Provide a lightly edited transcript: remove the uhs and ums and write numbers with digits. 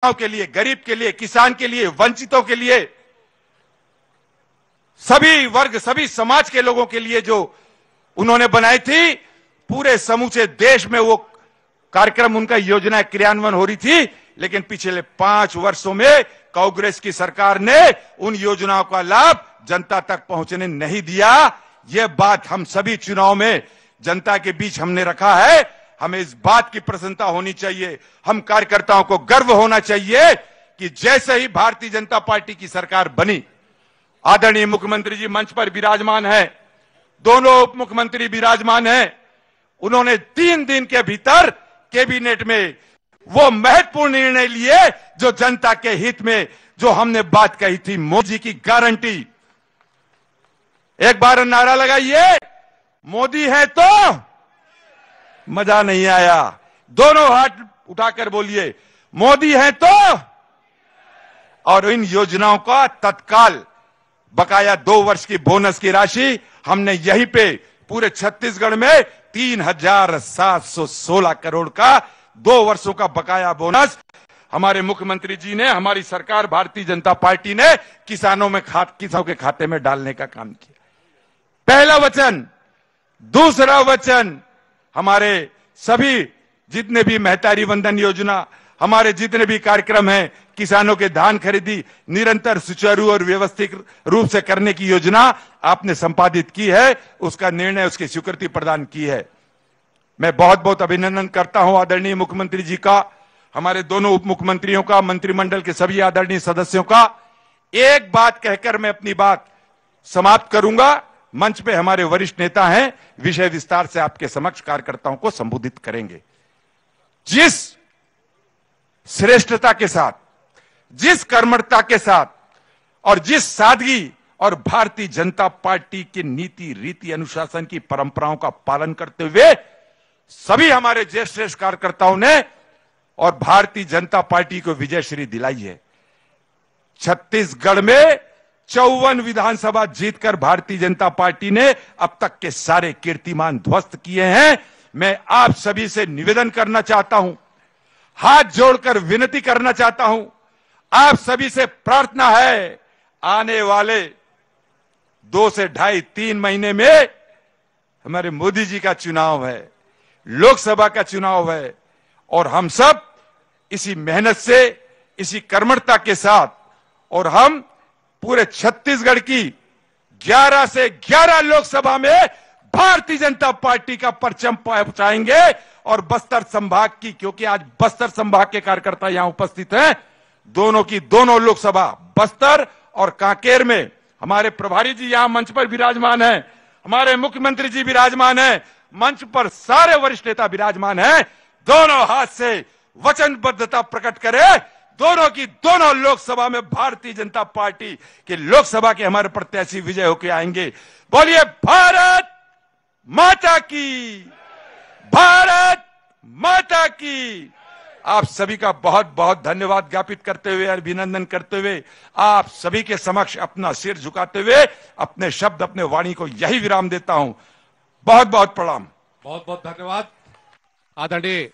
के लिए, गरीब के लिए, किसान के लिए, वंचितों के लिए, सभी वर्ग, सभी समाज के लोगों के लिए जो उन्होंने बनाई थी, पूरे समूचे देश में वो कार्यक्रम, उनका योजना क्रियान्वयन हो रही थी। लेकिन पिछले 5 वर्षों में कांग्रेस की सरकार ने उन योजनाओं का लाभ जनता तक पहुंचने नहीं दिया। यह बात हम सभी चुनाव में जनता के बीच हमने रखा है। हमें इस बात की प्रसन्नता होनी चाहिए, हम कार्यकर्ताओं को गर्व होना चाहिए कि जैसे ही भारतीय जनता पार्टी की सरकार बनी, आदरणीय मुख्यमंत्री जी मंच पर विराजमान है, दोनों उप मुख्यमंत्री विराजमान हैं, उन्होंने 3 दिन के भीतर कैबिनेट में वो महत्वपूर्ण निर्णय लिए जो जनता के हित में, जो हमने बात कही थी, मोदी जी की गारंटी। एक बार नारा लगाइए, मोदी है तो। मजा नहीं आया, दोनों हाथ उठाकर बोलिए, मोदी है तो। और इन योजनाओं का तत्काल बकाया 2 वर्ष की बोनस की राशि हमने यहीं पे पूरे छत्तीसगढ़ में 3,716 करोड़ का 2 वर्षों का बकाया बोनस हमारे मुख्यमंत्री जी ने, हमारी सरकार भारतीय जनता पार्टी ने किसानों के खाते में डालने का काम किया। पहला वचन। दूसरा वचन, हमारे सभी जितने भी महतारी वंदन योजना, हमारे जितने भी कार्यक्रम हैं, किसानों के धान खरीदी निरंतर सुचारू और व्यवस्थित रूप से करने की योजना आपने संपादित की है, उसका निर्णय, उसकी स्वीकृति प्रदान की है। मैं बहुत बहुत अभिनंदन करता हूं आदरणीय मुख्यमंत्री जी का, हमारे दोनों उप मुख्यमंत्रियों का, मंत्रिमंडल के सभी आदरणीय सदस्यों का। एक बात कहकर मैं अपनी बात समाप्त करूंगा। मंच पे हमारे वरिष्ठ नेता हैं, विषय विस्तार से आपके समक्ष कार्यकर्ताओं को संबोधित करेंगे। जिस श्रेष्ठता के साथ, जिस कर्मठता के साथ और जिस सादगी और भारतीय जनता पार्टी की नीति, रीति, अनुशासन की परंपराओं का पालन करते हुए सभी हमारे ज्येष्ठ कार्यकर्ताओं ने और भारतीय जनता पार्टी को विजयश्री दिलाई है। छत्तीसगढ़ में 54 विधानसभा जीतकर भारतीय जनता पार्टी ने अब तक के सारे कीर्तिमान ध्वस्त किए हैं। मैं आप सभी से निवेदन करना चाहता हूं, हाथ जोड़कर विनती करना चाहता हूं, आप सभी से प्रार्थना है, आने वाले 2 से 2.5-3 महीने में हमारे मोदी जी का चुनाव है, लोकसभा का चुनाव है, और हम सब इसी मेहनत से, इसी कर्मठता के साथ, और हम पूरे छत्तीसगढ़ की 11 से 11 लोकसभा में भारतीय जनता पार्टी का परचम पहुंचाएंगे। और बस्तर संभाग की, क्योंकि आज बस्तर संभाग के कार्यकर्ता यहां उपस्थित हैं, दोनों की दोनों लोकसभा, बस्तर और कांकेर में हमारे प्रभारी जी यहां मंच पर विराजमान हैं, हमारे मुख्यमंत्री जी विराजमान हैं, मंच पर सारे वरिष्ठ नेता विराजमान हैं। दोनों हाथ से वचनबद्धता प्रकट करें, दोनों की दोनों लोकसभा में भारतीय जनता पार्टी के लोकसभा के हमारे प्रत्याशी विजय होकर आएंगे। बोलिए भारत माता की, भारत माता की। आप सभी का बहुत बहुत धन्यवाद ज्ञापित करते हुए, अभिनंदन करते हुए, आप सभी के समक्ष अपना सिर झुकाते हुए अपने शब्द, अपने वाणी को यही विराम देता हूं। बहुत बहुत प्रणाम। बहुत बहुत धन्यवाद आदरणीय